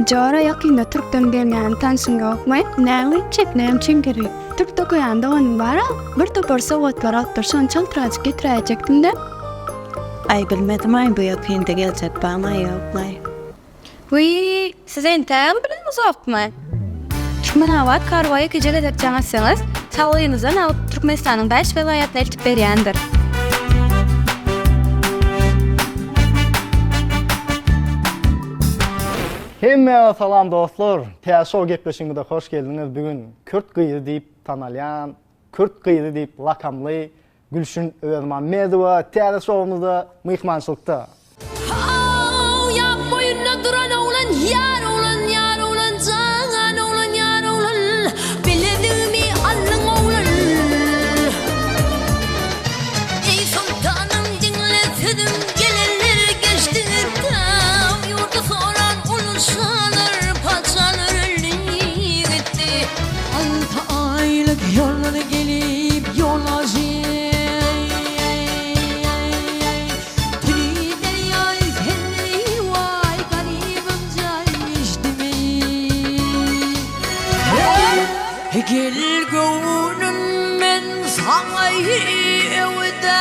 Jara yakında Türk'ten gelgen tansınga okmay, näli çeknäm çinkeri. Türk'te koyanda onun bara, bir topar savatlar attırsan çaltıraç getirecektim de. Ay bilmedim ay bu yakında gelecek bana yoklay. Uy, siz enten biliniz okmay. Türkmenavat karvaya gecele edeceğiniz sağlığınızdan alıp Türkmenistan'ın 5 vilayetleri tip berýändir. Hemme salam dostlar. Täşo gepleşigine hoş geldiniz. Bugün Kürt gyýy diýip tanalýan, Kürt gyýy diýip lakamly Gülşün Özman Medova täze şowumuzda myhmançylykda. Ya boyuna duran oğlan yar oğlan yar oğlan can oğlan yar oğlan biledimi alın oğlan ey sultanım dinledim gelenler geçti tam yurdu soran ulusanır paçanır elini gitti 6 aylık yolları gelip yolacı Gel gönlüm ben sana evde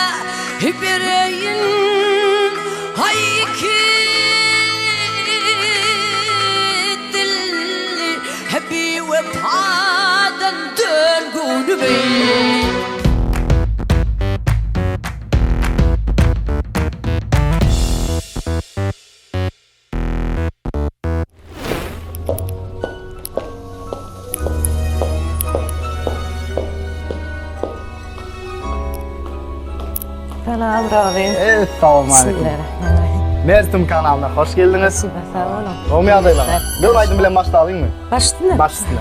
bireyin hay ki dil hep vefadan dön gönlüm Selam Ravi. Evet, salam aleyküm. Mertum kanalına hoş geldiniz. Sağ olun. Romy adaylar. Bir aydın bilen başlayalım mı? Başladın. Başlasın.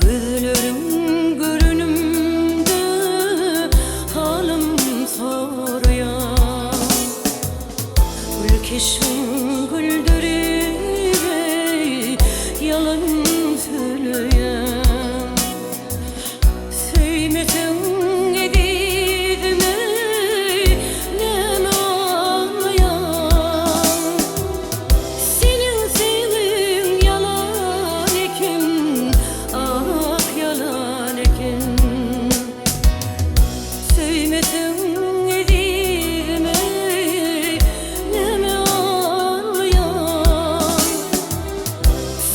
Gözlerim görünümde halim soruyor Ülkeşim güldürüyor yalan söylüyor Sevmesen edilme ne ağlayan Senin sevgin yalan ekin ah yalan ekin Sevmesen edilme ne ağlayan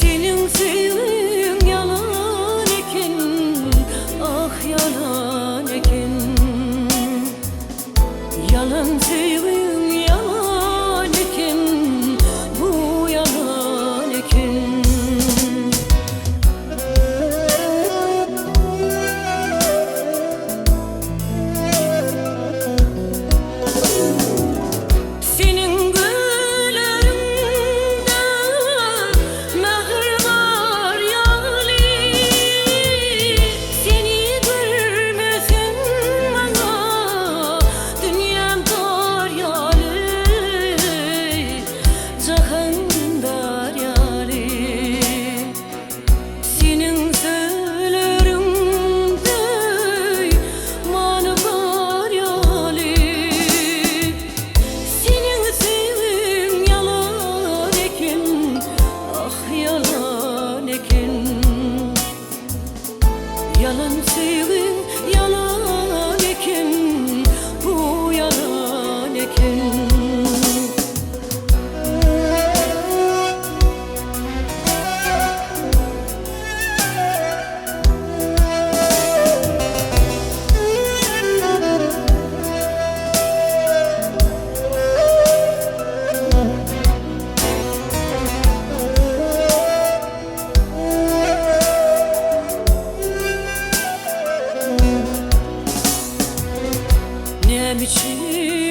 Senin sevgin yalan ekin ah yalan ekin Yalan sevgin yalan ekin bu yalan ekin Senin güllerinde mehr var yâli Seni görmesen bana dünyam dar yâli Cahan dar yâli Senin sözlerinde manı var yâli Senin sevgin yalan ekin ah yalan ekin Yalan sevgin yalan ekin bu yalan ekin Ne biçim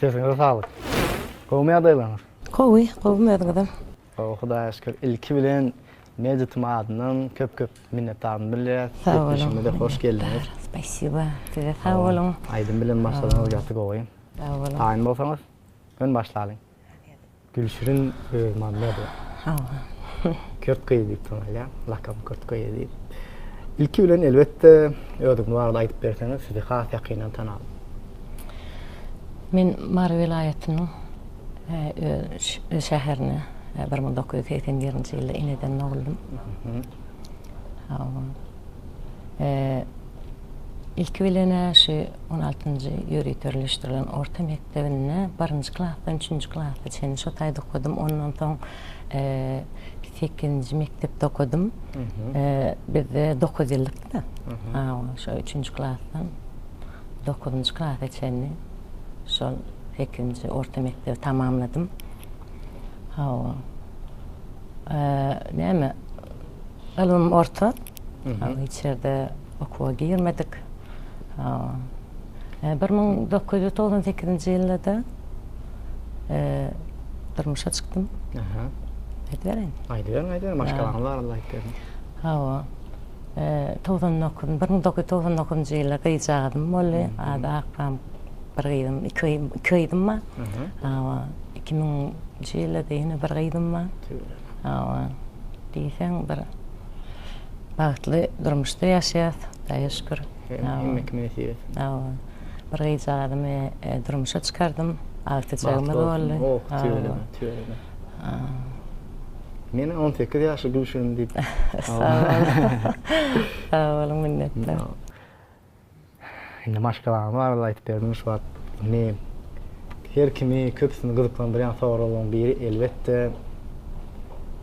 Sesinize sağlık. Gowmaya adaylanır. Kowy, gowmadyňam. O Hudaýa şükür ilki bilen Mejit adynyň köp minnetdaryn bilýär. Sağ olun. Geçmişime de hoş geldiniz. Spasiba. Size sağ olun. Aydın bilen başladığınız gatı goýun. Sağ olun. Aýyn bolsaňyz, ön başlaýyn. Gülşirin Öýmanmady. Sağ Kört kıyı deyip tanalya, lakam kört kıyı deyip. İlki bilen elbette ödükni barada aýdyp berseňiz, sizi has ýakynan tanalım. Men Mar vilayatynyň şäherine 1980-nji ýylda ineden oldum. İlki bilen şu 16-njy ýöri törleşdirilen orta mektebine 1-nji klasdan 3-nji klasga çenli şu taýda okudum. Ondan soň 8-nji mektepde okudum. Bizde 9 ýyllykda. Şu 3-nji klasdan 9-njy klasga çenli şol 8-nji orta mektebi tamamladım. Näme? Ilmim orta. İçeride okuwa girmedik. 1998-nji ýylda durmuşa çykdym. Aýdyber, maşgalaňyz bar Allah aýtdyr. 1999-njy ýylda gyýjadym boly. Ada akam bir gyýdym, iki gyýdym. 2000-nji ýylda ýene bir gyýdym. Diýsen bir bagtly durmuşda ýaşaýas, Daýa şükür. Emmek menesiýet. Bir gyýjadym, durmuşa çykardym. Agtyjagym boly. Tüýelime. Meni 18 ýaşly Gülşirin diýip. Sağ olun, minnetler. Indi maşgalaňyz bar aýdyp berdim şu wagt. Men her kimi köpsini gyzyklandyrýan soralardan biri elbette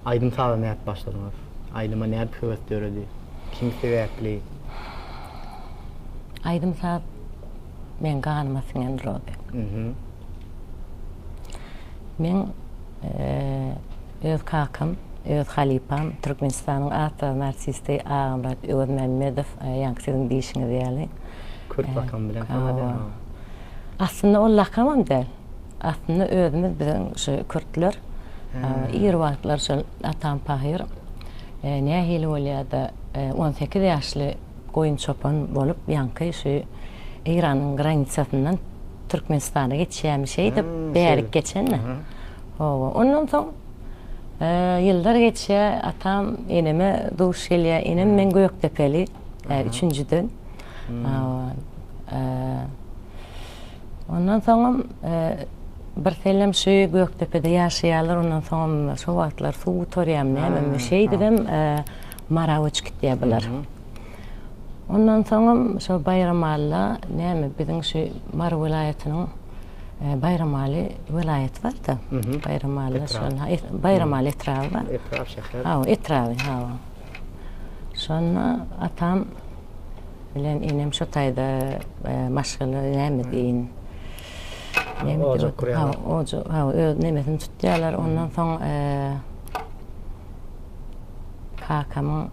Aydın sağda näp başladyňyz? Aydyma näp höwet döredi? Kim sebäpli? Aydym sağ men ganyma singen rode. Men öz kakam, öz halipam Türkmenistanyň ata narsisti Agamrat Öwürmänmedow ýaňkysyň diýişiňi diýeli. Kürt lakam bilen tanady. Aslında o lakamam däl. Aslında özümüz biziň şu Kürtler ýer wagtlar şol atam Pahir nähili bolýardy 18 ýaşly goýun çopan bolup ýanky şu İranyň graniçasyndan Türkmenistana geçýärmişdi, bärik geçenni. Ondan soň yıllar geçe atam eneme duş gelýär, enem men Göktepeli 3-nji. Ondan soň bir sellem şu Göktepede ýaşaýarlar, ondan soň şu wagtlar suw torýam näme şey dedim, Marawiç gitýärler. Ondan soň şu Bayramalla näme biziň şu Mar vilayatynyň Bayramaly vilayet var da. Bayramaly şol Bayramaly etrawy var. Etraf şäher. Etrawy, şonu atam bilen enem şu taýda maşgaly näme diýin. Ocak kurýarlar. Nemesini tutýarlar. Ondan soň kakamyň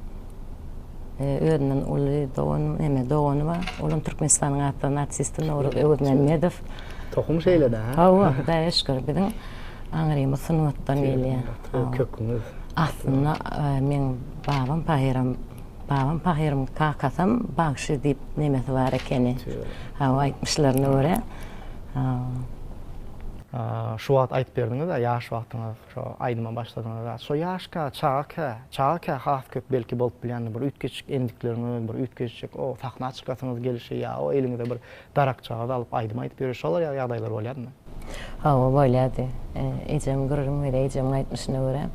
özünden uly doğany var. Olam Türkmenistanyň ata narsisty Öwürmänmedow. Tohum şeýle de. Daýa şükür biziň aňrym sınwatdan gelýär. Köküňiz. Aslında men babam Pahirim kakasam bagşy diýip nemesi bar ekeni. Aýtmyşlar nöre. Şu wagt aýtyp berdiňiz da, ýaş wagtyňyz, şu aýdyma başladyňyz. Şu ýaşka, çağaka has köp belki bolup bilýän bir ütgeçik endikleriniz, bir ütgeçik o sahna çykasyňyz gelişi ýa o eliňizde bir darak çağa alyp aýdyma aýtyp berýär şolar ýagdaýlar bolýarmy? Bolýardy. Ejem görürüm we ejem aýtmyşyna görä.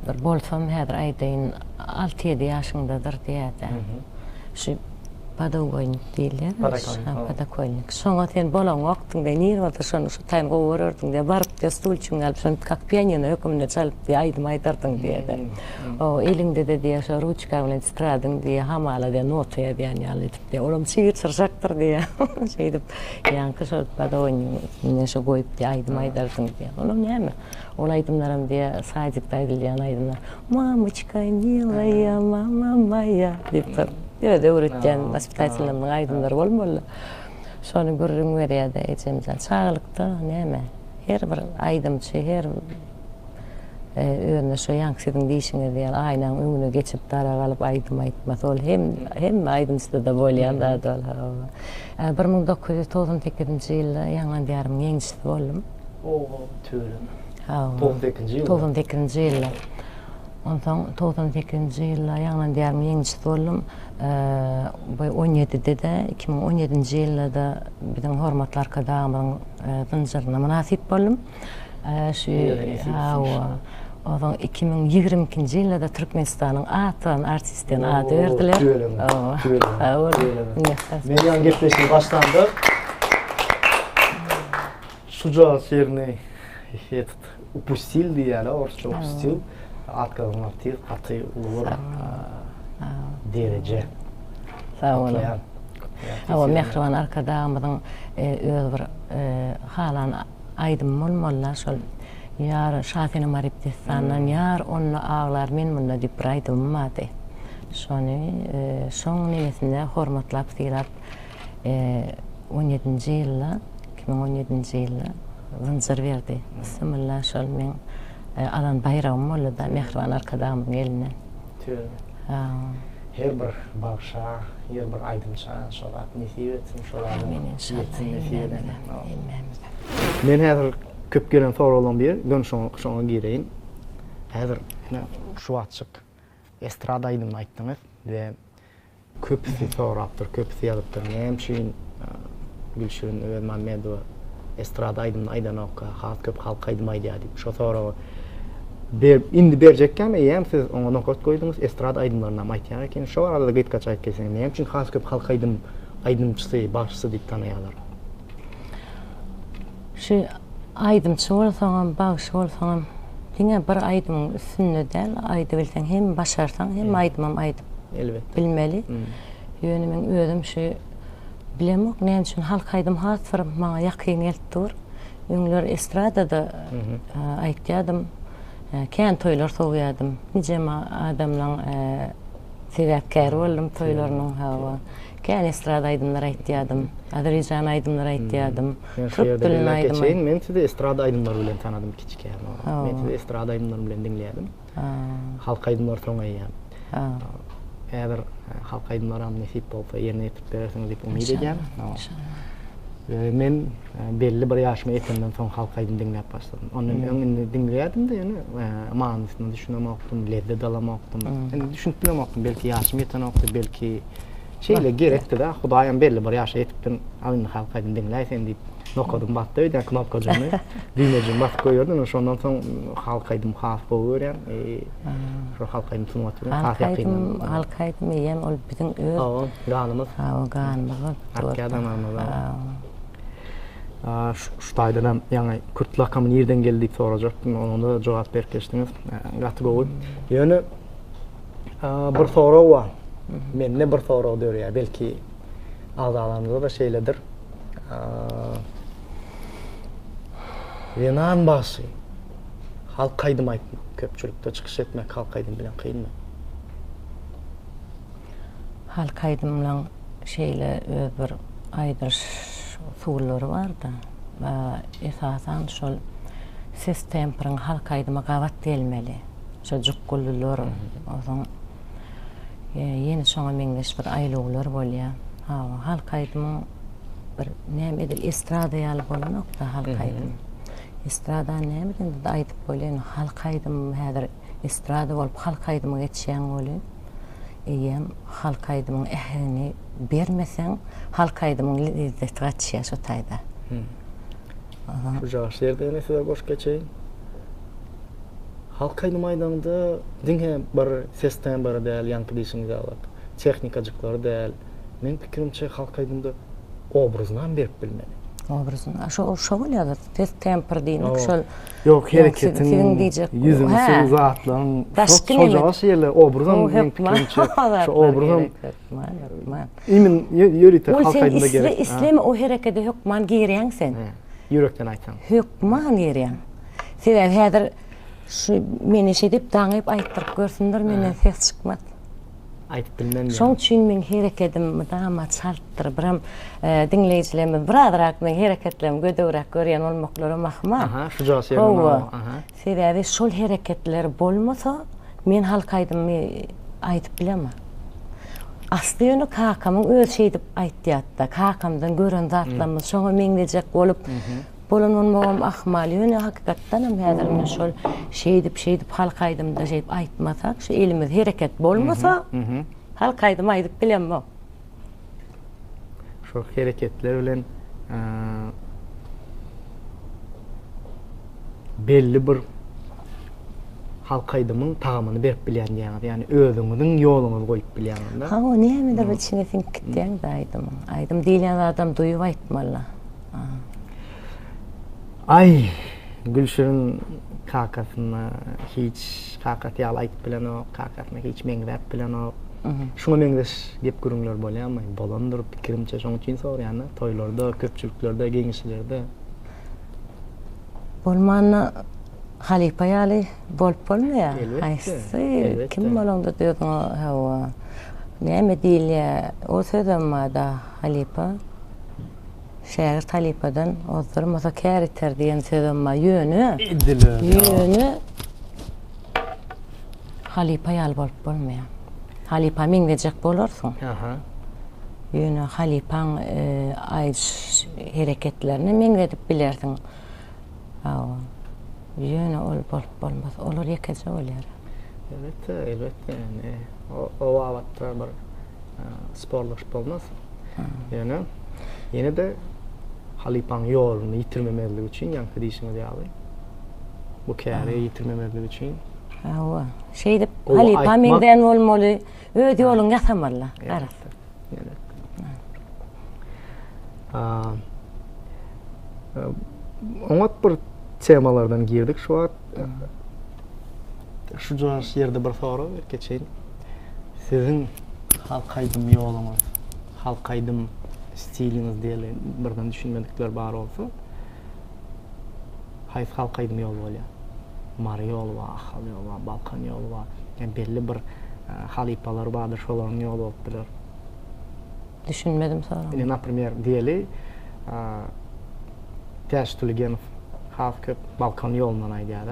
Bir bolsam häzir aýdaýyn 6-7 ýaşyňdadyr diýärdi. Şu Pedagogik diýilýär. Pedagogik. Şoňa sen bolan wagtyňda nirwata şonu şu taýym gowurardyň diýip baryp da stulçyň alyp şonu kak pianino ökümne çalyp aýdym aýdardyň diýdi. O eliňde de diýär şu ruçka bilen titradyň diýär hamala diýär notaya diýär ýalyp diýär. Olam çyýr çyrşakdyr diýär. Şeýdip ýanky şu pedagogik ne şu goýup diýär aýdym aýdardyň diýär. Olam näme? Ol aýdymlarym diýär sadykda aýdylýan aýdymlar. Mamachka milaya mama moya diýip. Evet, öğretmen, hospitasyonlarymyň aýdymlary bolmaly. Şonu görürüm berýärde ejemden. Çağlykda näme? Her bir aýdymçy, her öňe şu ýaňsydyň diýişine diýär, aýnaň öňüne geçip dara galyp aýdym aýtmas. Ol hem aýdymçyda da bolýan da dol. 1998-nji ýylda Ýaňlandyýarymyň ýeňçisi boldum. Tören. Ha. 98-nji ýyl. 98-nji ýylda. Ondan 98-nji ýylda Ýaňlandyýarymyň ýeňçisi boldum. Bu 17-de de 2017-nji ýylda da biziň hormatly arkadaşymyň dynjyryna munasip boldum. Şu odan 2022-nji ýylda da Türkmenistanyň atan artistine ady berdiler. Men ýan gepleşik başlandy. Suja şeýrini upustil diýär, orçça upustil. Atkadan atýar, aty ulur. Derece. Sağ olun. Ama Mehriban arkadaşymyň öz bir halan aýdym bolmalar şol ýar şahyny maripdestandan ýar onu ağlar men bunda diýip bir aýdym maty. Şonu şoň nemesinde hormatlap diýip 17-nji ýylda 2017-nji ýylda zynjyr berdi. Bismillah şol men alan bayram boldy da Mehriban arkadaşymyň elinden. Her bir bagşa, her bir aýdymça şolat nesip etsin, şolardan yetsin nesip eden. Men häzir köp gelen soralan bir, gün şoňa gireýin. Häzir şu açyk estrada aýdymy aýtdyňyz we köpüsi sorapdyr, köpüsi ýazypdyr. Näme Gülşirin Ömermedowa estrada aýdymy aýdanokka, köp halk aýdymy aýdýar diýip şo soragy indi berjekken eýem siz oňa nokat goýdyňyz estrada aýdymlaryna aýtýar eken şo arada gitkaç aýt kelseň näme üçin has köp halk aýdymçysy, başçysy diýip tanaýarlar. Şu aýdymçy bolsaňam, bagşy bolsaňam, diňe bir aýdymyň üstünde däl, aýdy bilseň hem başarsaň, hem aýdymam aýdyp Elbet. bilmeli. Ýöne men özüm şu bilemok näme üçin halk aýdym hasır maňa ýakyn gelipdir. Öňler estradada aýtýardym. Kän toýlar soňýardym. Nice adamlaryň sebäpkär boldum toýlarynyň hawa. Kän estrada aýdymlar aýtýardym. Azerbaýjan aýdymlar aýtýardym. Türk dilini aýdym. Men sizi estrada aýdymlary bilen tanadym kiçikär. Men sizi estrada aýdymlary bilen dinleýärdim. Halk aýdymlary soňaýýar. Eger halk aýdymlary nesip bolsa ýerine ýetip berersiňiz diýip umyt edýär. Men belli bir ýaşyma ýetenden soň halk aýdym dinläp başladym. Onuň öňünde dinleýärdim de ýöne manysyny düşünemokdum, lezzet alamokdum. Endi düşünüp bilemokdum, belki ýaşym ýetenokdy, belki şeýle gerekdi da, Hudaýam belli bir ýaşa ýetipdim, alyny halk aýdym dinläýsen diýip nokadym batdy, ýa knopkadyny düýmejim basyp goýurdum, şondan soň halk aýdym has bolýar. Şo halk aýdym sunup atýar. Halk aýdym ýem ol biziň öz ganymyz. Ganymyz. Adamlarymyz. Şutaýdan ýa-ni Kürt lakamyň ýerden geldi diýip sorajakdym, onda da jogap berip geçdiňiz. Gaty gowy. Ýöne bir soraw bar. Menne bir soraw dörýär, belki azalarymyzda da şeýledir. Renan başı halk aýdym aýtmak, köpçülükde çykyş etmek halk aýdym bilen kynmy? Halk aýdymlaň şeýle öz bir aýdyş usullary bar da. Esasan şol ses temperyň halk aýdyma gawat gelmeli. Şol jukgullar, oňa ýeni şoňa meňdeş bir aýluglar bolýar. Halk aýdymy bir näme edil estrada ýaly bolanok da halk aýdym. Estrada näme diýip aýdyp bolýan halk aýdym häzir estrada bolup halk aýdymy geçýän bolýar. Eýem halk aýdymyň ähini bermeseň halk aýdymyň lezzeti gaçýar şo taýda. Şu jaşlarda näse boş geçeýin. Halk aýdym aýdymda diňe bir ses tembri däl, ýanky diýişiňiz alat. Tehnikajyklary däl. Men pikirimçe halk aýdymda obrazyny berip bilmeli. Obrazyny. Şo bolýar, ses temper diýmek şol. Ýok, hereketin, ýüzüňiň zatlaryň şo jaş ýerler obrazyny men pikirimçe şo obrazyny imin ýörite halk aýdymda gerek. Islem o herekede hökman giýerýän sen. Yürekten aýtan. Hökman giýerýän. Sebäbi häzir şu meni şedip daňyp aýtdyryp görsündir, menden ses çykmaz. aytyp bilmem. Şoň üçin men hereketim dama çaltdyryp dinleýijilerimiz birazrak men hereketlerimi gödöwrak görýän bolmaklary mahma. Aha, şu jogap Aha. Sebäbi şol hereketler bolmasa men halkaýdymy aytyp bilemem. Asly ýöne kakamyň öz şeýdip aýtdyýatda, kakamdan gören zatlarymyz şoňa meňdejek bolup bolan bolmagam ahmal ýöne hakykatdan hem häzir men şol şeýdip halkaýdym da şeýdip aýtmasak, şu elimiz hereket bolmasa halkaýdym aýdyp bilemem. Şu hereketler bilen belli bir halkaýdymyň tagamyny berip bilýän ýa-ni, ýani özüňiziň ýoluňyzy goýup bilýän da. Ha, o nämedir içine sen gitdiň da aýdym. Aýdym diýlen adam duýup aýtmaly. Ay, Gülşür'ün kakasyna hiç kakat ýaly aýtyp bilen o, kakasyna hiç meňdep bilen o. Şuňa meňdeş gep görüňler bolýarmy? Bolandyr pikirimçe şoň üçin sorýany, toýlarda, köpçüliklerde, geňişlerde. Bolmany halipa ýaly bolup bolmaýar. Elbetde. Kim bolanda diýýärdiň hawa. Näme diýilýär? O söýdem da halipa. Şäher halipadan ozdurmasa kär iter diýen söýdem ýöne halipa ýaly bolup bolmaýar. Halipa meňdejek bolarsyň. Aha. Ýöne halipaň hereketlerini meňdedip bilersiň. Hawa. Ýöne ol bolup bolmaz. Olar ýekeje bolýar. Elbette yani o wagtda bir sporlaşyp bolmaz. Yani yine de halipaň ýoluny ýitirmemeligi üçin ýa-ni diýişiňiz ýaly. Bu käri ýitirmemeligi üçin. Hawa. Şeýdip halipa meňden bolmaly, öz ýoluny ýasamaly. Garas. Oňat bir temalardan girdik şu an. Şu ýerde bir soru geçeýin. Sizin halkaýdym ýoluňyz, halkaýdym stiliniz diýeli birden düşünmedikler bar olsa, haýsy halkaýdym ýol bolýar? Mary ýol we, ahal ýol we, balkan ýol we, ýani belli bir halipalar bardyr, şolaryň ýolu bolup biler. Düşünmedim sonra. Yani napример diýeli Täştülgen halk köp balkan ýolundan aýdýar.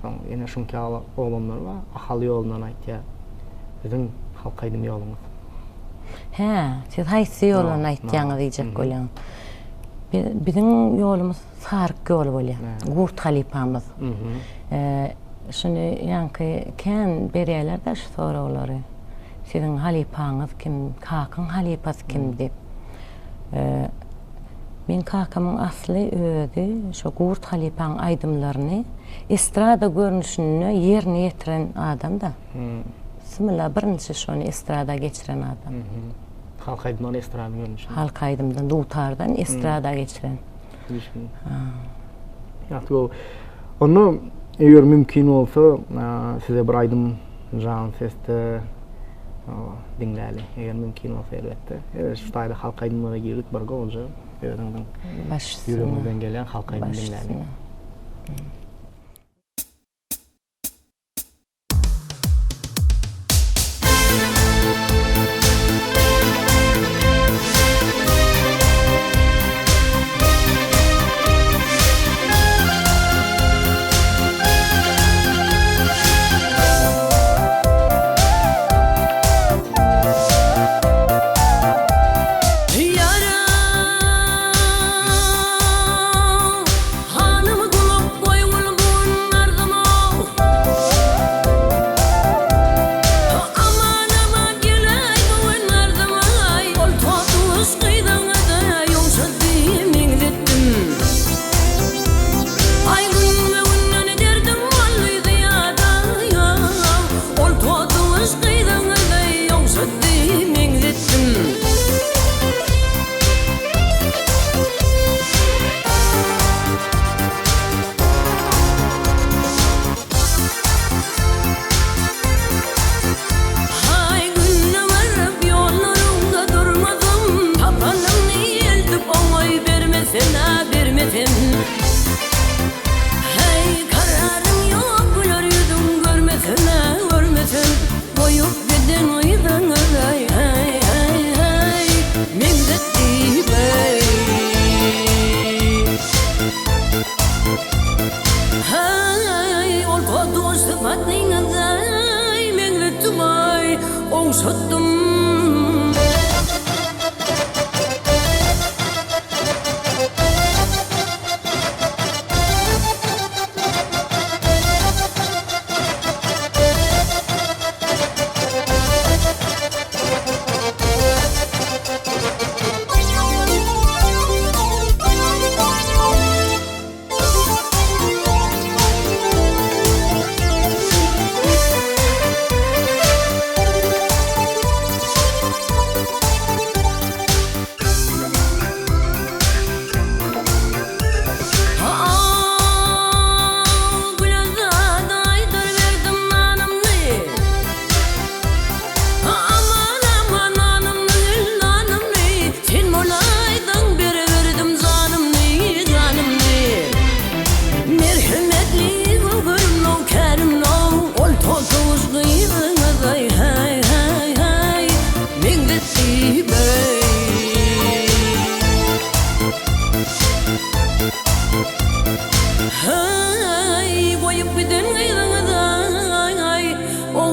Soň ýene şunky oğlanlar we ahal ýolundan aýdýar. Sizin halkaýdym ýoluňyz. Siz haýsy ýoldan aýtjaňyz diýjek bolýan. Biziň ýolumuz saryk ýol bolýar. Gurt halipamyz. Şunu ýanky kän berýärler da şu soraglary. Sizin halipaňyz kim, kakyň halipasy kim diýip. Men kakamyň asly özi şu gurt halipaň aýdymlaryny estrada görnüşini ýerine ýetiren adam da. Sımla birinçi şonu estrada geçiren adam. Halkaýdymdan estrada görnüşini. Halkaýdymdan, dutardan estrada geçiren. Ýa-ni onu eger mümkin bolsa size bir aýdym jan sesde dinläli. Eger mümkin bolsa elbetde. Şu taýda halkaýdymlara girdik bir golja. Yüreğimizden gelen halkaýdym dinläli. Kararım yok, güler yüzüm görmesen, görmesen. Koyup giden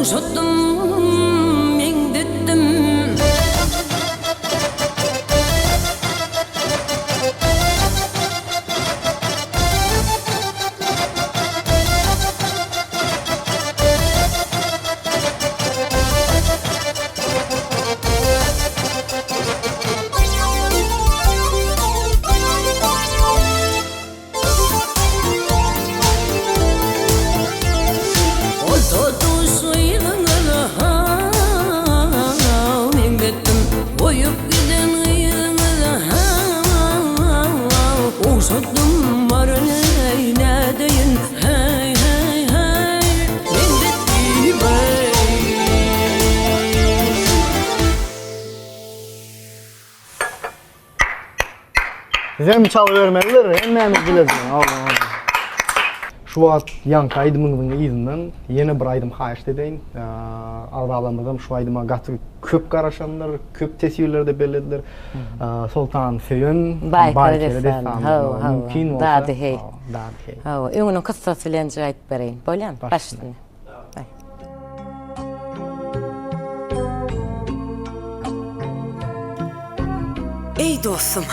Uşuttum, mendettim. Uşuttum varın ne deyin hey hey hey mendettim hey. Zem çalıvermeliler, hemmemiz biliriz. Allah. Şu wagt Yanka Aydymyňyň izinden yeni bir aydym haýyş edeýin. Ardalamyzam şu aydyma gaty köp garaşanlar, köp tesirlerde belediler. Sultan Söýen, Baýkary desem, mümkin bolsa. Dady hey. Dady hey. Ha, öňüň kıssasy bilen aýdyp bereýin. Bolýan, başladyň. Ey dostum,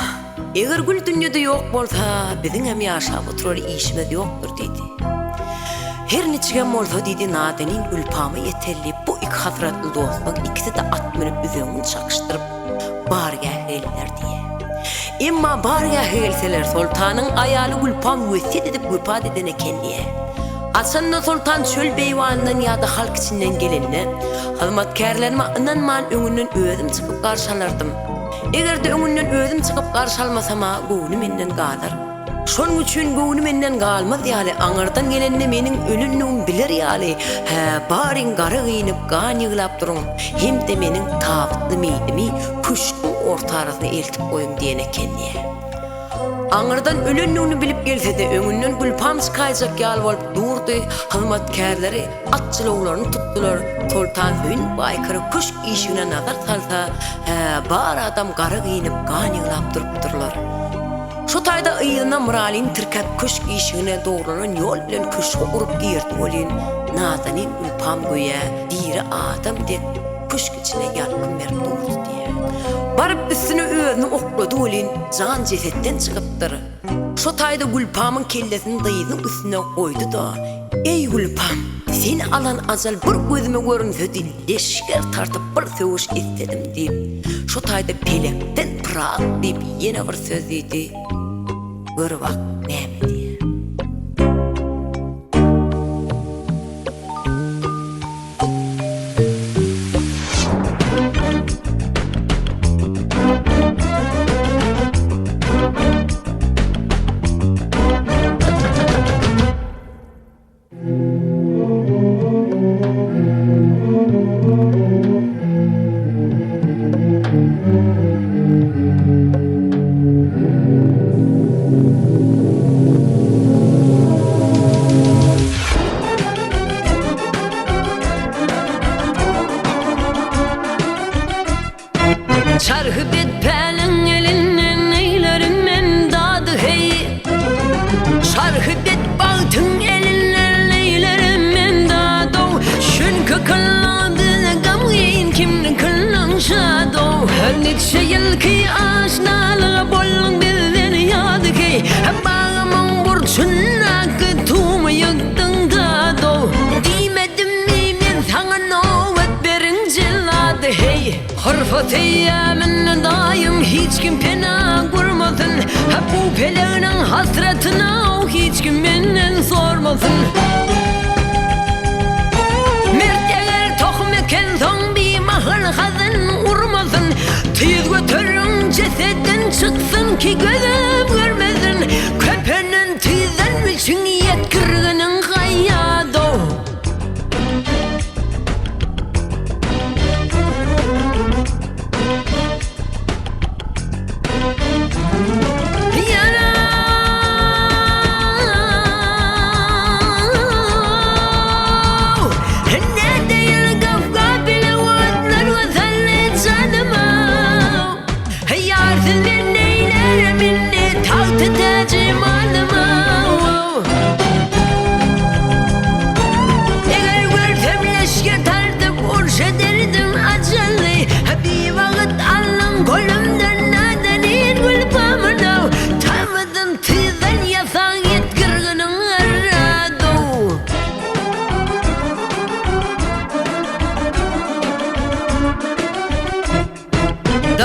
eger gül dünýede ýok bolsa, biziň hem ýaşap oturar işimiz ýokdur dedi. Her neçe bolsa dedi nadenin Gülpamy yeterli bu iki hazratly dostum ikisi de at minip üzüňi çakışdyryp barga heller diye. Emma barga helseler sultanyň aýaly Gülpam wesiýet edip Gülpad eden ekendiye. Aslında sultan çöl beýwanyndan ýa-da halk içinden gelenler, hyzmatkarlaryma inanman öňünden özüm çykyp garşalardım. Eger de öňünden özüm çykyp garşalmasama göwnü menden galar. Şonuň üçin göwnü menden galmaz ýaly aňardan gelende meniň ölünligimi biler ýaly. Baryň gara gynyp gan ýyglap duruň. Hem de meniň tabutly meýdimi kuşkyň ortarasyna eltip goýun diýen ekendiye. Aňardan ölünligini bilip gelse de öňünden Gülpam çykaýjak ýaly bolup durdy. Hyzmatkarlary atçylawlaryny tutdular. Sultan Söýen baýkary kuş işine nazar salsa, bar adam gara gynyp gan ýyglap durupdyrlar. Şu taýda ýylyna Muralyn tirkep kuş işine dogrulan ýol bilen kuş urup girdi bolýan. Nazanyň Gülpam goýa biri adam dep kuş içine ýalkyn berip durdy diýe. Baryp üstüne özüni oklady bolýan, jan jesetden çykypdyr. Şu taýda Gülpamyň kellesini dyýdyň üstüne goýdy da, ey Gülpam, seni alan azal bir gözüme görünse leşger tartıp bir söwüş istedim diýip. Şu taýda pelekden pırak diýip ýene bir söz diýdi. Bir wagt näme diýe. Çarhı betpelin elinden eylerim men dadı hey. Çarhı bet baltın elinden eylerim men dadı. Çünkü kılladı gam giyin kimden kıllanşadı. Her neçe yıl ki aşnalığa bollun bizden yadı ki. Bağımın burçuna kıtumu yıktın dadı. Dimedim mi men sana nöbet verince ladı hey. Hırfat eyyamin daim hiç kim pena kurmasın. Hep bu peleğinin hasretine hiç kim benden sormasın. Mert eğer tohum eken son bir mahır hazın vurmasın. Tüyüz götürün cesedden çıksın ki gözüm görmesin. Köpenin tüyden için yetkirginin hayyadı.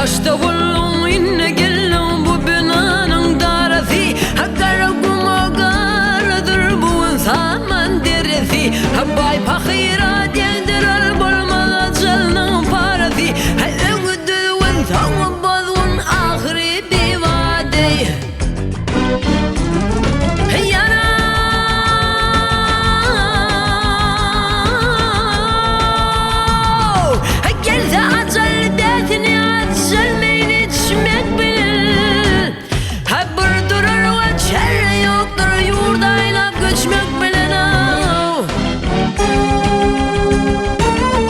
Kaçta bulun inne gelin bu binanın darası Kara kuma karadır bu zaman deresi Bay pakira dendir al bulmaz canın parası Ögüdüğün tamam bozun ahri bir vade Gelse acel dertini açılmayın içmek bilir Hep durur ve çare yoktur yurdayla göçmek bilir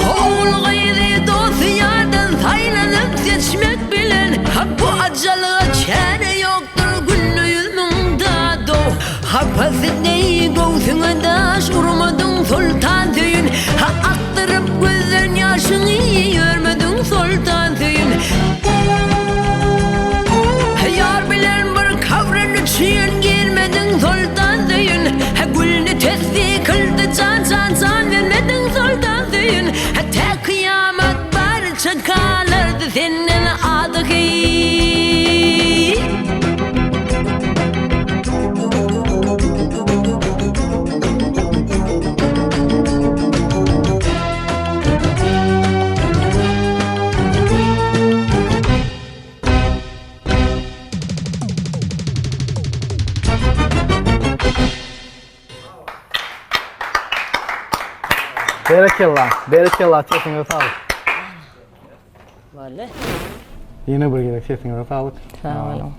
Oğul gayri dost yardan saylanıp seçmek bilir Bu acele çare yoktur günlü yüzünde doğ Hapazı gözüne daş vurmadın sultan tüyün Attırıp gözün yaşını görmedin sultan tüyün Yar bilen bir kavran için girmedin sultan tüyün Gülünü tesbih kıldı can vermedin sultan tüyün Tek kıyamet barça kalırdı senin adı ki Berekellah, sesinize sağlık. Böyle. Yine bir gerek sesinize sağlık. Sağ olun.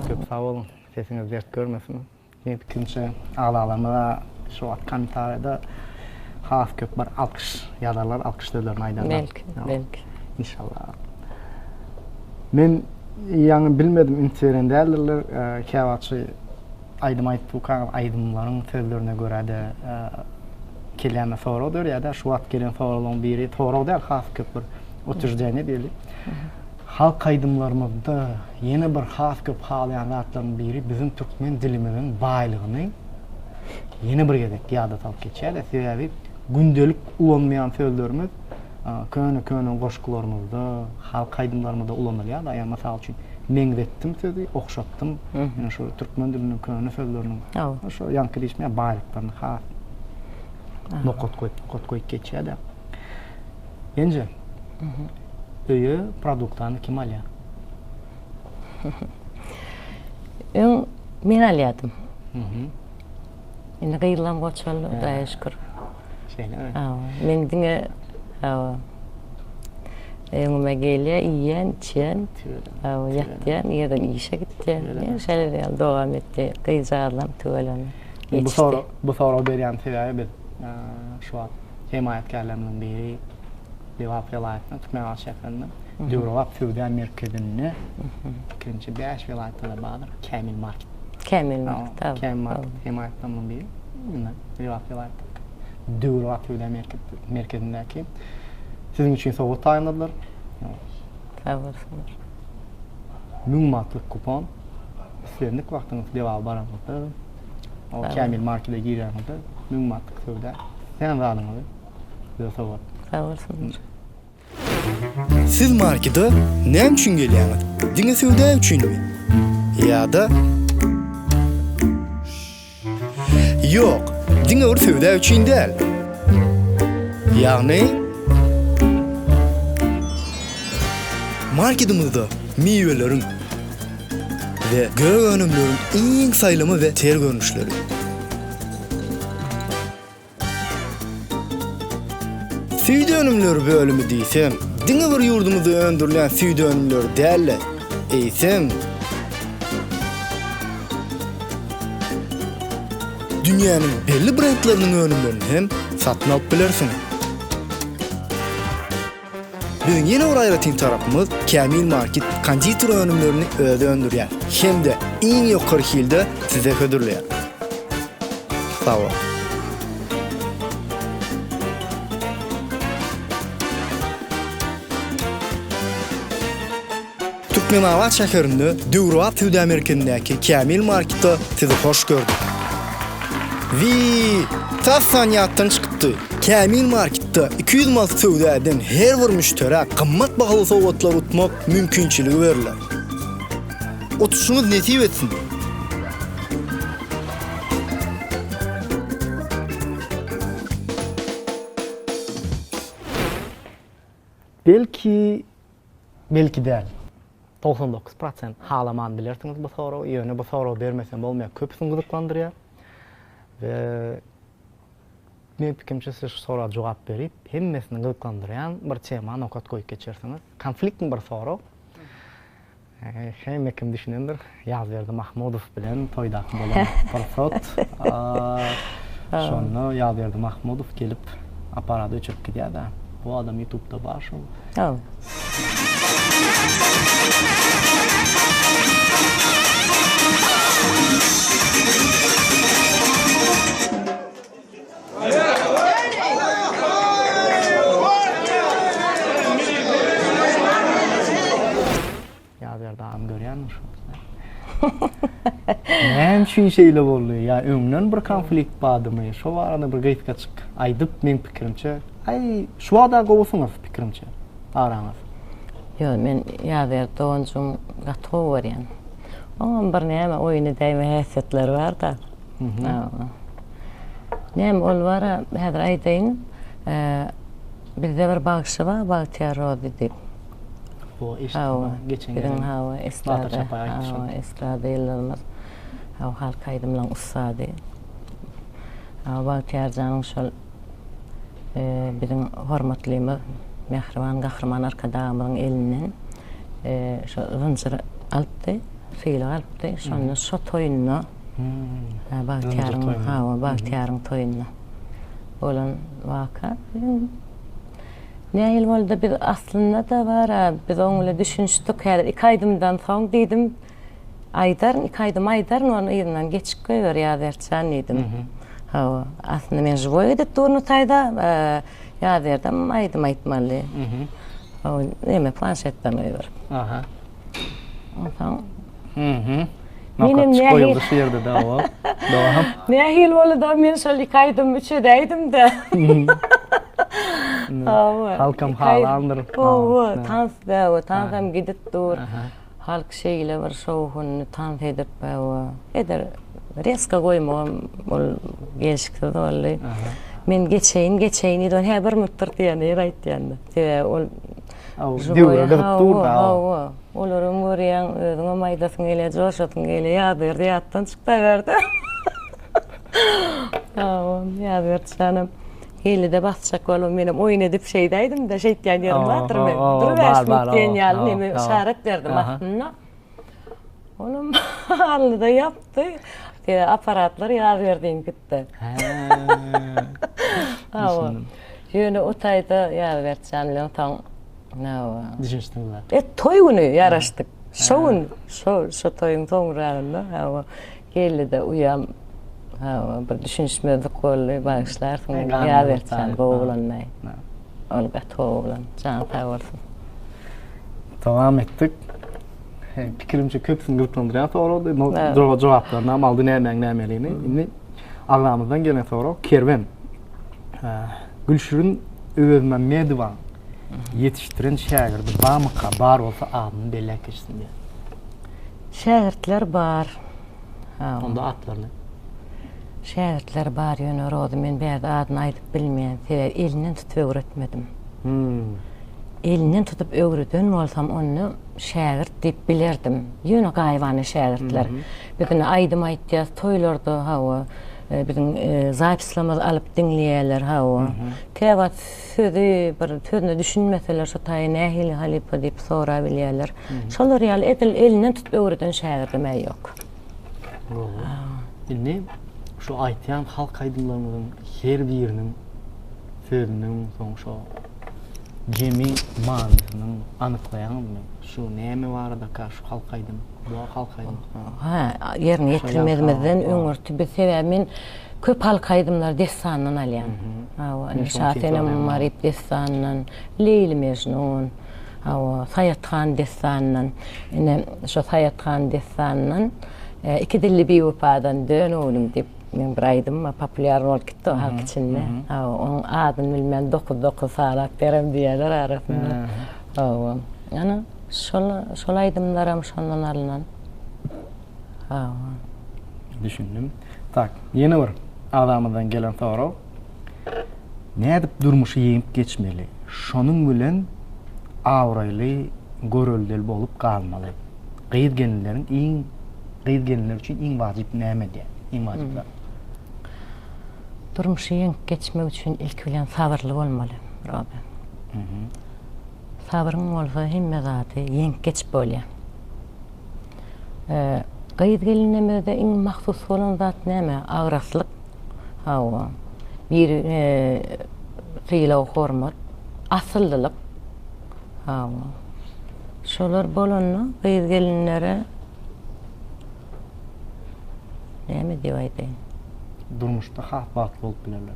Çok sağ olun. Sesiniz dert görmesin. Yetkince ağlarlarına şu an komentarda has köp var alkış yazarlar, alkışlarlar aydanlar. Belki. İnşallah. Men yani bilmedim interen değerliler. Kevatçı aydım bu kan aydımların sözlerine göre de kelime sorudur ya da şu at gelen soruların biri soru değil has köp bir oturacağını değil. Halk aydımlarımızda yeni bir has köp halayan zatların biri bizim Türkmen dilimizin baylığının yeni bir gedek yada talıp geçer. Sebebi gündelik ulanmayan sözlerimiz köne koşkularımızda, halk aydımlarımızda ulanılıyor da yani mesela için mengzettim sözü, okşattım. Yani şu Türkmen dilinin köne sözlerinin şu yankılaşmaya baylıklarını has nokot koyup geçer de. Yence, öyle produktlarını kim alıyor? Men alyadım. Indi gıyılan koçalı da şükür. Şeyler mi? Men dine Öňüme gelýär, iýen, içen, ýatýan, ýerden işe gitdi. Şeýle dowam etdi, gyýjarlam, töwelenme. Bu soru berýän sebäbi şu an himayetkarlarımdan biri Lewap vilayetine, Türkmen şäherinde Döwrewap Söwda merkezinde ikinci 5 vilayetde bardyr. Kamil Market. Kamil Market, Kamil Market himayetkarlarımdan biri. Lewap vilayetinde Döwrewap Söwda merkezindeki sizin için soğuk taýinladylar. Sağ olsunlar. Mühimmatlyk kupon. Sizlik wagtyňyz dewal baramyzda. O Kamil Market'e girýärmizde mühimmatlyk söwda. Sen zadyňyzy. Bize sowat. Sağ olsunlar. Siz markete näme üçin gelýäňiz? Diňe söwda üçinmi? Ýa-da Ýok, diňe bir söwda üçin däl. Ýagny marketimizde meyvelerin ve göğe önümlerin en saylama ve ter görünüşleri. Süýde önümleri bölümü diýsem, diňe bir ýurdumyzda öndürilen süýde önümleri dälle. Eýsem, dünýäniň belli brendleriniň önümlerini hem satyn alyp bilersiňiz. Bizim yeni bir aýratyn tarapymyz Kamil Market konditor önümlerini öýde öndürýär. Hemde iň ýokary hilde size hödürleýär. Sağ ol. Türkmenawat şäherinde Döwrewap Söwda merkezindäki Kamil Marketde sizi hoş gördük. Tas saniýatdan çykypdy. Kamil Market'ta 200 manat söwda eden her bir müştere qymmat bahaly sowgatlar utmak mümkinçiligi beriler. Otuşuňyz nesip etsin. Belki değil. 99% halaman bilirsiniz bu soru. Yöne bu soru bermesen bolmaýar. Köpüsini gıdıklandırıyor. Ve men pikimçe siz soruğa cevap berip hemmesini gıdıklandıran bir tema nokat koyup geçersiniz. Konfliktli bir soru. Hem kim düşünendir, Yazverdi Mahmudov bilen toýdak bolan Farfot. Şonu Yazverdi Mahmudov gelip aparatı öçürüp gidýär da. Bu adam YouTube'da bar şu. Oh. Yazverdi ağam görýärmi şu? Nem şu şeyle boldy. Ya öňden bir konflikt badymy. Şu arada bir gaýtga çyk. Aýdyp men pikirimçe, ay şu wada gowasyňyz pikirimçe. Araňyz. Yo, men ýa-da doňjum gatoo berýän. Oňam bir näme oýuny daýma häsiýetleri bar da. Näme ol bara häzir aýdaýyn. Bizde bir bagşy bar, Bagtyar Rodi diýip. Bu eşitme geçen Bizim hava estrada, Çapay aýtdyşy. estrada ýyllarymyz. Halk aýdymlaryň ustady. Bagtyar janyň şol bizim hormatlymy Mehriban Gahrman arkadaşymyň elinden şu zınjyr alypdy, fiýl alypdy, şonu şu toýunyna Bagtyar'ın toýunyna bolan waka. Nähil boldy biz aslında da var, biz oňla düşünüşdik, häzir 2 aýdymdan soň diýdim, Aýdar, 2 aýdym Aýdar, onu ýerden geçip goýber ýa-da diýdim. Aslında men живой edip durny taýda, ýa-da aýdym aýtmaly. Näme planşetden goýber. Aha. Ondan Benim ne koyuldu şu yerde de o. Devam. Nähil boldy da men şol 2 aýdym üçedeýdim de. Halkam halandır. Tansam gidip dur. Halk şeýle bir şowhun tans edip eder reska goýmam ol gelişikde boldy. Men geçeýin idon her bir müttir diýeni aýtýandy. Ol Diýwer dur da. Olaryň görýän özüňe maýdasyň ele joşatyň ele ýa-da ýatdan çykda berdi. Ýa-da canım. Helde basacak oğlum benim oyun edip şeydeydim de şey diyen yerim vardır mı? Dur versin diyen yani nemi işaret verdim aslında. Oğlum halı da yaptı. Aparatlar yağ verdiğim gitti. Yönü otayda yağ verdiğim tam. Düşünsünler. Toy günü yaraştık. Şoğun, şu toyun sonrağında. Geldi de uyam. Bir düşünüşmedik oldu, bağışlar, sonra yağ versen bu oğlanmayı. Olgat oğlan, canı sağ olsun. Devam ettik. Pikirimçe köpüsünü gırtlandıran soru, cevaplarına aldı nämelini. Şimdi ağlamızdan gelen soru, Kerven. Gülşür'ün öğretmen Medivan yetiştiren şagirdi bar olsa adını belli geçsin diye. Şagirtler bar. Onda atlarını. Şähertler bar ýöne rody men bäde adyny aýdyp bilmeýän, elinden tutup öwretmedim. Elinden tutup öwreden bolsam onu şägirt diýip bilerdim. Ýöne gaýwany şägirtler. Bizden aýdym aýtýar, toýlarda bizim zapislamaz alyp dinleýärler Täwat sözi bir sözüne düşünmeseler şu taý nähili halipa diýip sora bilýärler. Şolar ýaly elinden tutup öwreden şägirdim ýok. Şimdi şu aýtýan halk aýdymlarynyň her biriniň sözüniň soň şu jemi manysyny anyklaýanmy? Şu näme barada şu halk aýdym? Bu halk aýdym. Ýerine ýetirmezmizden öňürti bir sebämin köp halk aýdymlar destanyndan alýan. Şahtenem Marip destanyndan, Leyli Mecnun, Sayatxan destanyndan. Şu Sayatxan destanyndan iki dilli bir upadan dön oğlum deyip men bir aydım popüler olup gitti o halk içinde. Onun adını bilmem 9 salak derem diýerler arasında. Yani şol aydımlaram şondan alınan. Düşündüm. Tak, yeni bir adamdan gelen soru. Nädip durmuşy ýeňip geçmeli? Şonun bilen awraýly, görüldel bolup galmaly. Gıydgenler için iň wajyp näme diýär? Iň wajyplar. Durmuşy ýeňip geçmek üçin ilk bilen sabırly bolmaly. Rabi. Sabrın bolsa hemme zaty ýeňip geçip bolýar. Gıyyd gelinlemede iň mahsus bolan zat näme? Agraslyk. Bir tyýla hormat, asyllyk. Şolar bolanny gıyyd gelinlere näme diýip aýdaýyn? Durmuşda has wagt bolup bilerler.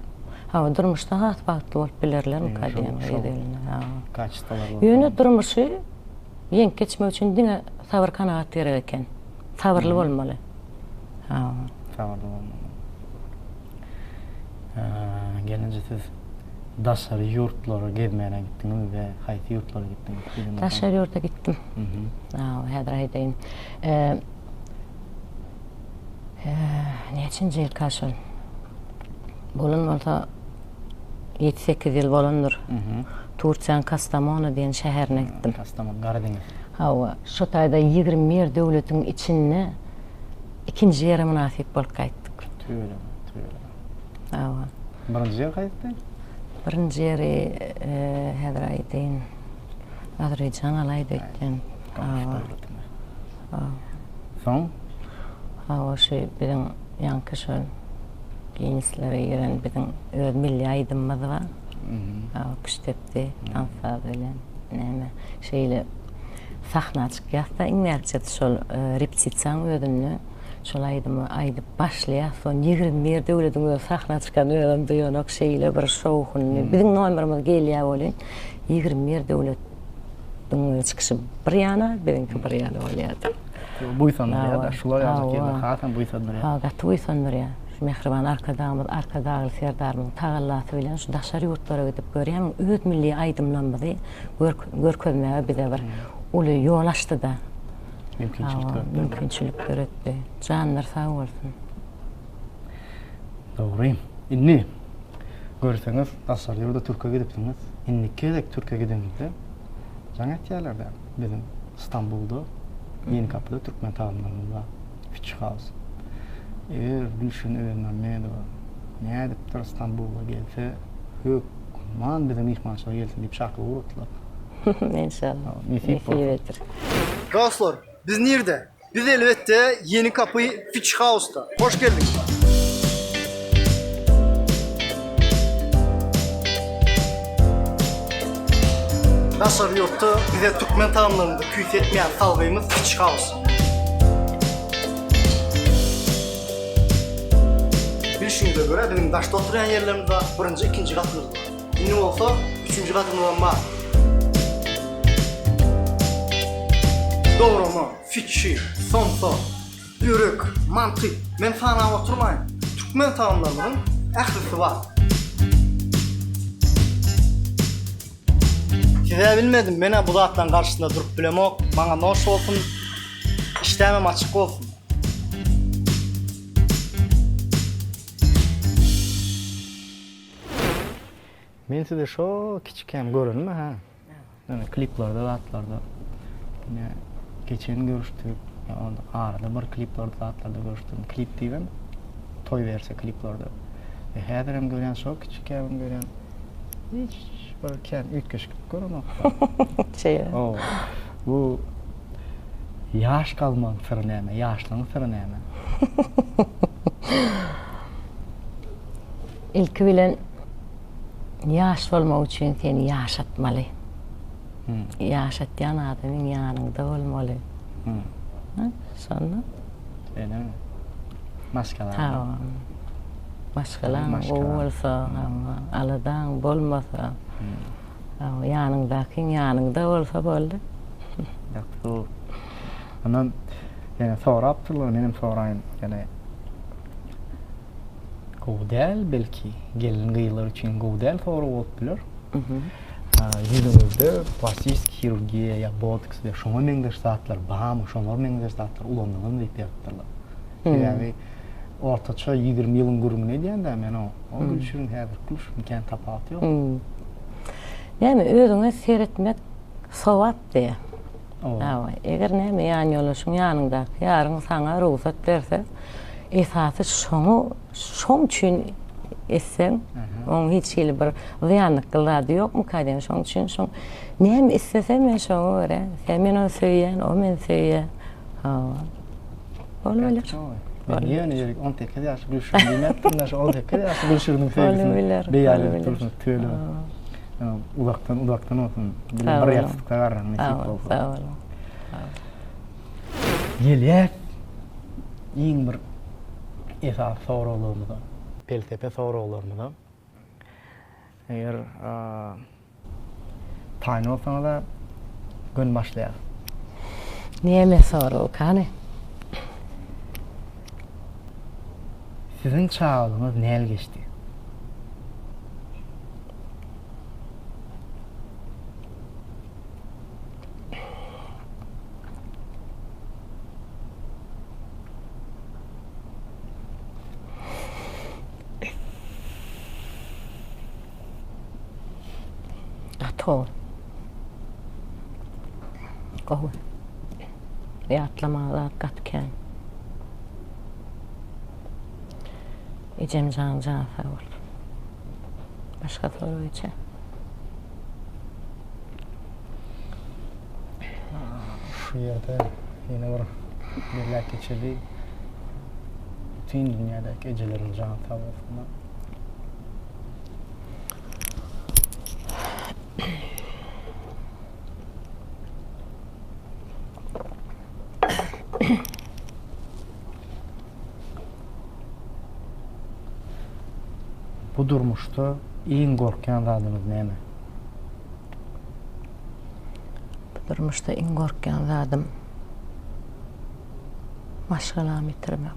Durmuşda has wagt bolup bilerler kadem gıyyd gelinler. Kaçtalar var. Ýöne durmuşy ýeňip geçmek üçin diňe sabır kanaat gerek eken. Sabırlı bolmaly. Sabırlı olmalı. Gelince siz daşary ýurtlara gezmäne gitdiňiz we haýsy ýurtlara gitdiňiz? Daşary ýurta gitdim. Häzir aýdaýyn. Neçinji ýyl kaşol? Bolan bolsa 7-8 ýyl bolandyr. Turkiýanyň Kastamonu diýen şäherine gitdim. Kastamonu, Garadeniz. Şu taýda 20 döwletiň içinde ikinji ýere münasip bolup gaýtdyk. Tüýle. Birinji ýer gaýtdy? Birinji ýeri häzir aýdaýyn. Azerbaýjan alaýdy etken. Soň? Şu biziň ýanky şol gençlere ýeren biziň öz milli aýdymyz bar. Küştepdi, danslar bilen näme şeýle sahna çykýarsa iňerçet şol repetisiýaň ödünni şol aýdyp başlaýar, soň 21 döwletiň öz sahna çykan ödün duýanak şeýle bir şowhun. Biziň nomerimiz gelýär bolýan 21 döwletiň çykyşy bir ýana, biziňki bir ýana bolýardy. Buýsanlar ýa-da şular ýazykda hasan buýsanlar ýa. Gatty buýsanlar ýa. Şu mehriban arkadaşlar serdarmyň tagallasy bilen şu daşary ýurtlara gidip görýän öz milli aýdymlarymyzy görkezmäge bize bir uly ýol açdy da. Mümkinçilik beretdi. Canlar sağ bolsun. Dogry. Inni görseňiz daşary ýurda Türkiýe gidipsiňiz. Inni kelek Türkiýe gidendikde jaňa ýerlerde bizim İstanbul'da Yeni Kapı'da Türkmen taýdanlarymyz bar. Fiçi House. Gülşün öwrenmeli bar. Nädipdir İstanbul'a gelse, man bizim mihmançylar gelsin diýip şartly urutdylar. İnşallah. Nesiip Dostlar, biz nerede? Biz elbette Yeni Kapı Fiç House'da. Hoş geldik. Daşary ýurtda bize Türkmen taýdanlarynda küýs etmeýän salgymyz Fiç House. Bilişiňize göre bizim daşda oturan yerlerimiz var. Birinci, ikinci katımız var. Indi olsa üçüncü katımız var. Doğrama, fikri, sonsa, yürek, mantık. Men sana oturmayın. Türkmen taýdanlarynın ählisi var. Size bilmedim, mene bu zatdan karşısında durup bilemok. Bana noş olsun, işlemem açık olsun. Men size şo kiçikem görünme ha. Yani kliplerde, zatlarda. Yine geçen görüştük. Arada bir kliplerde, zatlarda görüştüm. Klip diýen toy verse kliplerde. Häzirem görýän şo kiçikem görýän. Hiç bir ken ütkeşik görünmek. Bu yaş kalmak syry näme? Yaşlyň syry näme? İlki bilen yaş bolmak üçin seni yaşatmaly. Yaşatýan adamyň ýanynda bolmaly. Sonra? Öyle mi? Maskalar. Maskalar bolsa, aladan bolmasa, ýanyndaky ýanynda bolsa boldy. Ýokdy. Ama ýene sorapdylar, menem soraýyn. Ýene 20 ýyl Gowdel belki gelin gıyılar için Gowdel soru bolup biler. Yüzümüzde plastik kirurgiya ya botoks ve şoma meňzeş saatlar bahamy şoma meňzeş saatlar ulanmagyny diýip ýerdirler. Yani ortaça 20 ýylyň gürüňine diýende men o gülşüriň häzir gülşüriň tapaty ýok. Näme özüňe seretmek sowap diýe. O. Eger näme ýany ýolaşyň ýanynda ýaryň saňa ruhsat berse, esasy şoň üçin etsen, onun hiç bir ziyanlık kıldadı yok mu kadem? Şoň üçin şoň näme istesem men şoňa görä. Sen men onu söýýän, o men söýýär. Bolmaly. Ben ýöne ýerik 10 tekede ýaşy gülşüriň diýmekdim, näşe 10 tekede ýaşy gülşüriň sevgisini beýanlap dursun, töle. Uzaktan olsun. Bir ýatykda garran mesik bolsun. Sağ ol. Gelýär. Iň bir esas soralarymyzdan, peltepe soralarymyzdan. Eger taýyn bolsaňyz da gün başlaýar. Näme soraw kany? Siziň çağlygyňyz näle geçdi? Ato. Gowy. Ýatlamalar gatken. Ecem can sağ ol. Başka soru için. Şu ýerde ýene bir lak geçirdi. Bütün dünyadaki ecelerin can sağ olsun. Bu durmuşda iň gorkan zadyňyz näme? Bu durmuşda iň gorkan zadym maşgalamy bitirmek.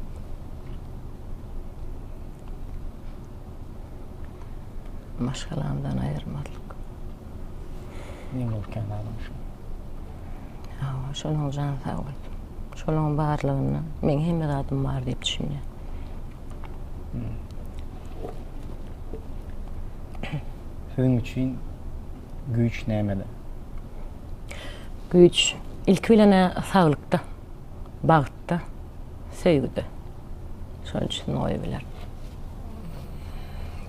Maşgalamdan aýyrmalyk. Iň gorkan zadym şu. Şonuň jan sağ ol. Şonuň barlygyny men hem zadym bar diýip düşünýär. Sizin için güç nämede? Güç ilk bilene sağlıkta, bagtda, söýgüde. Şol üçin oý biler.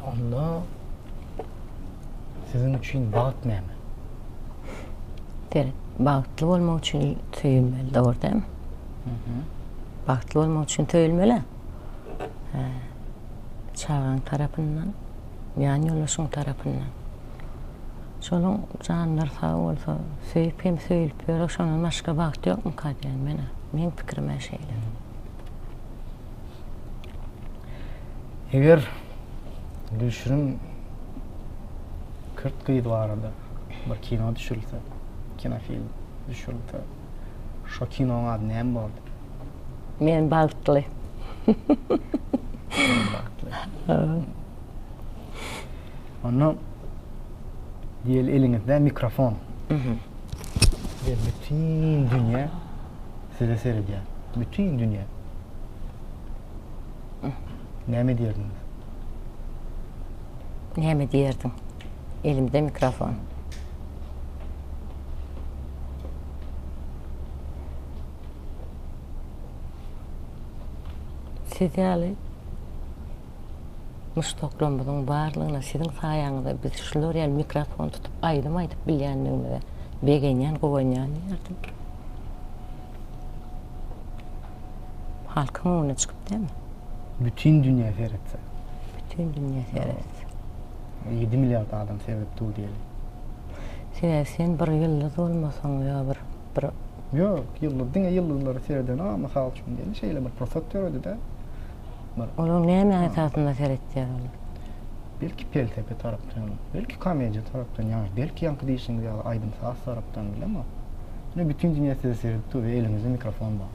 Onda sizin için baht näme? Bagtly bolmak üçin söýülmeli, dogry dämi? Bagtly bolmak üçin töýülmeli. Çağan tarapyndan, ýani ýolaşyň tarapyndan. Şonuň janlar sağ bolsa, söýüp hem söýülip ýörek şondan başga bagt ýokmu kadýan mene? Men pikirim şeýle. Eger Gülşüriň 40 gyýdy barada bir kino düşürilse, kinofilm düşürilse, şo kinoň ady näme boldy? Men bagtly. Onu diýel eliňizde mikrofon. Ve bütün dünya size seyredýär. Bütün dünya. Näme diýerdiniz? Näme diýerdim? Elimde mikrofon. Siz ýaly muştoklamyň barlygyna siziň saýaňyzda biz şular ýaly mikrofon tutup aýdym aýdyp bilýändigimde begenýän gowanýan ýerdim. Halkyň öňüne çykyp dämi? Bütün dünya seyretse. Bütün dünya seyretse. 7 milyard adam seyretdi diýelim. Sen bir ýyldız bolmasaň ýa bir Yok, yıldızları seyreden ama misal üçün diyelim şeyle bir profesör ödü de. Onuň näme esasynda seyretýär olar? Belki PLTP tarapdan, belki komediya tarapdan, yani belki yankı değişimde ya Aydın Sağ tarapdan bile ama ne bütün dünya size seyretti ve elinizde mikrofon var.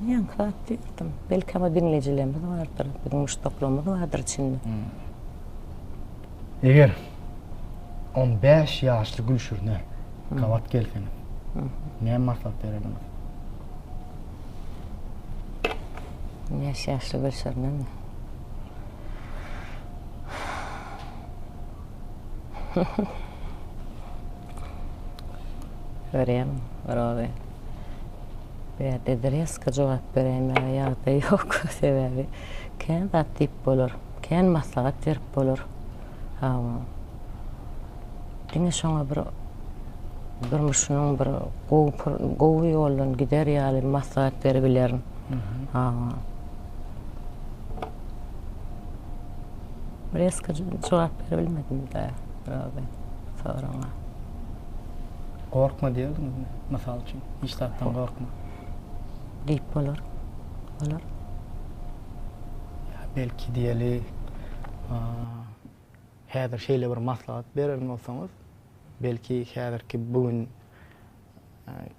Yankılat diyordum. Belki ama dinleyicilerimiz vardır. Bir muştoklumuz vardır içinde. Eger 15 yaşlı Gülşürne kavat gelseniz. Ne maslahat bererdiniz? Yaşlı Gülşür'ün mi? Göreyim, abi. Bir de reska cevap vereyim ya da yok sebebi. Kendi atlayıp olur, kendi maslahat verip olur. Dine şuna bir muşunun bir gowy yoldan gider ýaly maslahat berebilirim. Reska cevap verebilmedim de abi. Soruna. Korkma diyordunuz mu? Masal için. Hiç taraftan korkma. Deyip olur. Olur. Ya belki diyeli häzir şeýle bir maslahat bererim bolsaňyz, belki häzirki bugün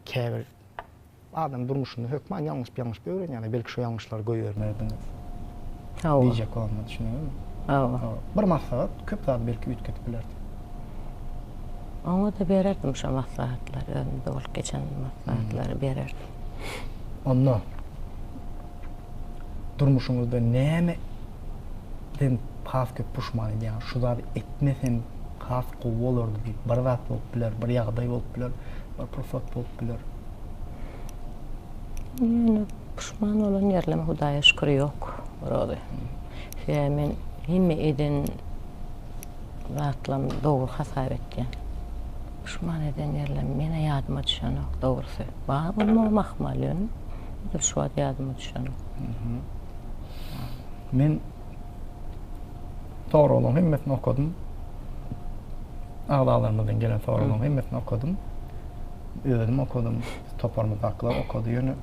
käbir adam durmuşyny hökman ýalňyş öwrenýär, belki şu ýalňyşlary goýbermerdiniz. Diýjek bolma düşünýärmi? Bir maslahat köp zat belki üýtgetip bilerdi. Ona da bererdim şu maslahatları, önümde olup geçen maslahatları bererdim. Onda durmuşuňuzda näme den has köp puşman edýär. Şu zat etmesem has gowy bolardy diýip bir zat bolup biler, bir ýagdaý bolup biler, bir pursat bolup biler. Yani pişman olan yerleme Hudaýa şükür yok. Orada. Men hemme eden zatlam doğru hasar etken. Pişman eden yerleme mene yadıma düşen ok doğrusu. Bana bunu mahmalyon. Bir şu ad yadıma düşen ok. Men soralarymyň hemmetini okudum. Agdalarymyzdan gelen soralarymyň hemmetini okudum. Özüm okudum. Toparmazaklar okudu. Ýöne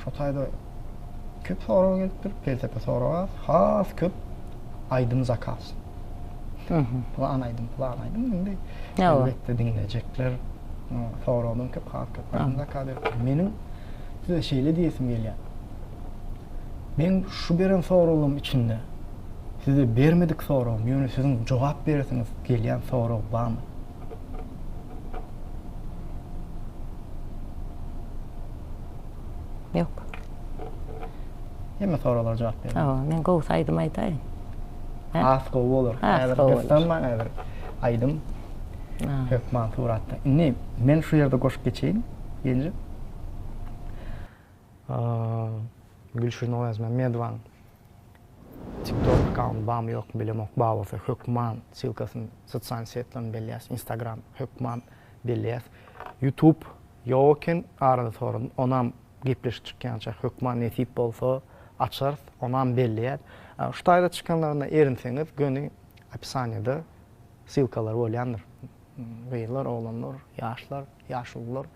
şu taýda köp soralar gelipdir. Felsefe soralar. Has köp aydın zakas. Plan aydım. Indi elbette dinleyecekler. Soralardan köp has köp aydın zakas. Menin size şeýle diýesim gelýär. Ben şu beren soralım içinde size bermedik sorum, ýöne sizin jogap beresiniz gelýän sorum barmy? Yok. Hemme soralar jogap berin. Men gowy aýdym aýtaýyn. Asgo bolar. Häzir aýdym. Hökman suratda. Ne, men şu ýerde goşup geçeýin. Ýenji. Gülşür Nowazman Medvan TikTok account bam yok bilemok bawasa Hökman silkasyny sotsial setlerini belläs, Instagram Hökman belläs, YouTube ýoken arada sorun onam gepleşip çykýança Hökman nesip bolsa açar onam belläýär. Şu taýda çykanlaryna erinseňiz göni opisaniýada silkalar bolýandyr. Beýler, oglanlar, ýaşlar, ýaşullar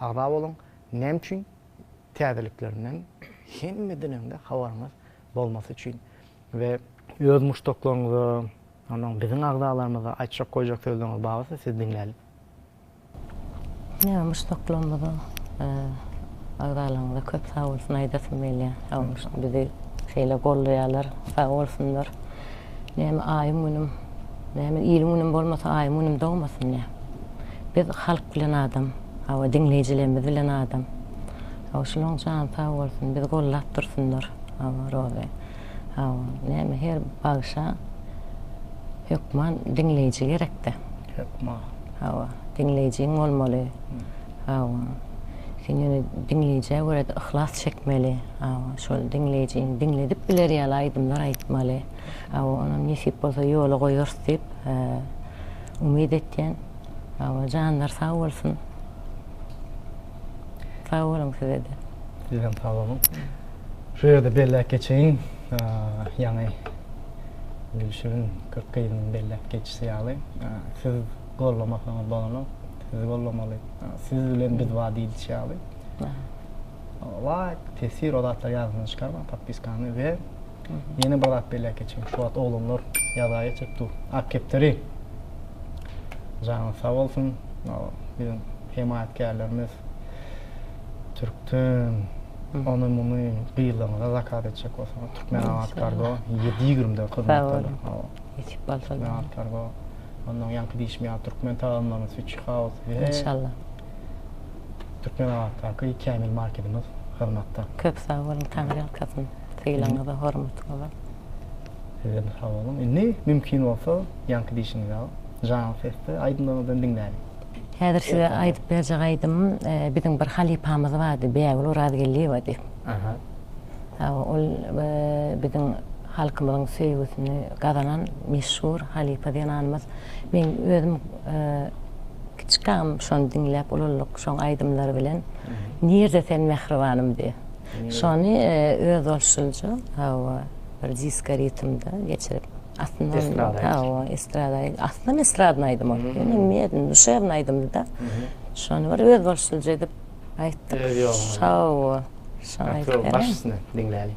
agda bolun. Nem üçin täzeliklerinden hemmedininde habarymyz bolmasy üçin we öz muştoklaryňyzy, onuň biziň agdalarymyza aýtjak goýjak sözleňiz barsa siz dinläli. Ya muştoklarymyza agdalarymyza köp sag bolsun aýdasym gelýär. Bizi şeýle gollaýarlar, sag bolsunlar. Näme aýym günüm, näme ilim günüm bolmasa aýym günüm dogmasyn ya. Biz halk bilen adam, hawa dinleýijilerimiz bilen adam. Şolong jan sag bolsun, bizi gollap dursunlar. Rode. Näme her bagşa Hökman dinleyici gerekdi. Hökman. Dinleyijiň bolmaly. Seni dinleyijiye göre ihlas çekmeli. Şol dinleyijiň dinledip biler ýaly aýdymlar aýtmaly. Onam nesip bolsa ýola goýar diýip umid etýän. Janlar sag bolsun. Sag bolun size de. Sizden sag olun. Şu ýerde belläp geçeýin. Ýani Gülşür'ün 40 ýylyny belläp geçse ýaly. Siz gollamasaňyz bolany. Siz gollamaly. Siz bilen biz wada edýäli. Like, tesir odatlar ýazyny çykarma, podpiskany we ýene bir zat belläp geçeýin. Şu wagt oglanlar ýazaýa çykdy. Akepleri. Jany sag bolsun. Bizim himayetkarlarymız Türk'tün onu bunu kıyılarına zakat edecek olsa Türkmen Avat Kargo 7-20'de kızmaktadır. Yetip baltalı. Türkmen Avat Kargo ondan yankı değişmeye Türkmen tağınlarını Switch House ve İnşallah. Türkmen Avat Kargo Kamil marketimiz hizmetde. Köp sağ olun, Tanrı kasın. Seylana da hormat ola. Size sağ olun. Ne mümkün olsa yankı değişini al. Jan Fest'te aydınlamadan dinleyelim. Häzir size aýdyp berjek aýdym, biziň bir halipamyz bardy, Bägül Urazgelli bardy. Ol biziň halkymyzyň söýgüsini gazanan meşhur halipa diýen anymyz. Men özüm kiçikam şonu dinläp ululuk şoň aýdymlary bilen "Nirde sen mehribanym" diýdi. Şonu öz bolşulja, bir diska ritmde geçirip aslında estrada aslında estradnaydım o. Bilmedim, duşarnaydım da. Şonu var öz bolşulja edip aýtdyk. Şau. Başsını dinleyelim.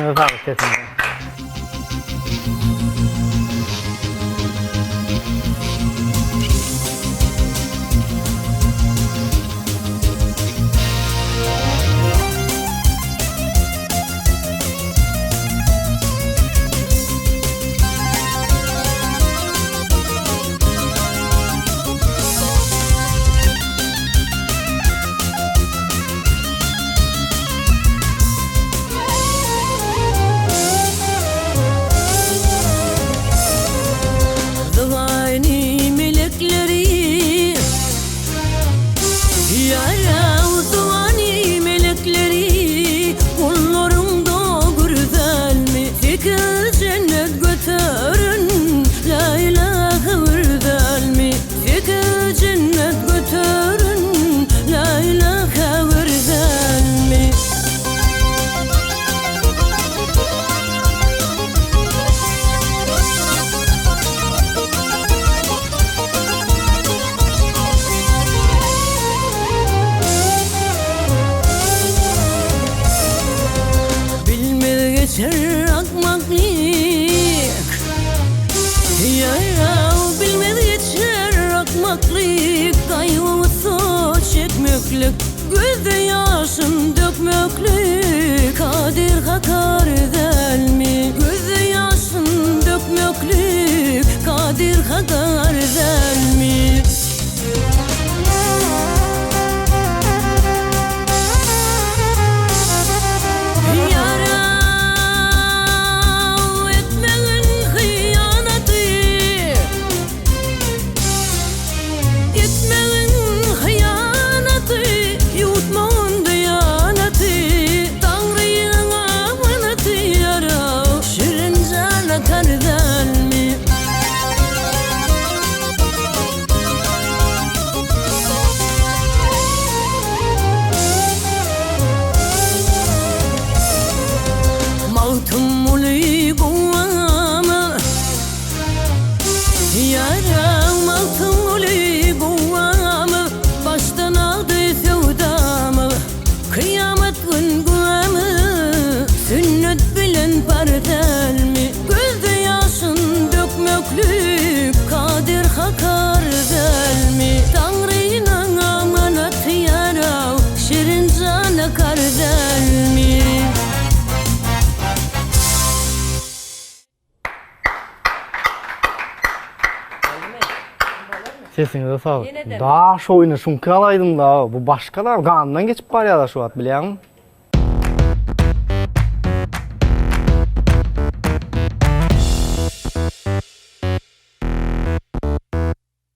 Sesinize sağlık, sesinize. Zıvani melekleri, yara zıvani melekleri, kullarımda güzel mi? Fikir cennet götürün, la ilahe verdel mi? Fikir cennet götürün, la ilahe verdel mi? Bilmez geçer akmaklık, ya bilmez geçer akmaklık, kaygısı çekmeklik, gözde yaşım dökmeklik, kadir hakar eder mi? Gözde yaşım dökmeklik, kadir hakar eder mi? Yarav etmeğin hıyanatı, etmeğin hıyanatı, yutmağın diyanatı, Tanrı'nın amanatı yarav, şirin cana kardel mi? Mağtum uli kuvvamı, yara mağtum uli kuvvamı, baştan aldı sevdamı, kıyamet güngümü, sünnet bilen pardel mi? Gözde yaşın dökmeklik, kadir hakar del mi? Tanrı'nın amanatı yarav, şirin cana kardel mi? Sesinize sağlık. Daha şu oyunu şunki alaydım da, bu başka da kanından geçip var ya da şu at, biliyor musun?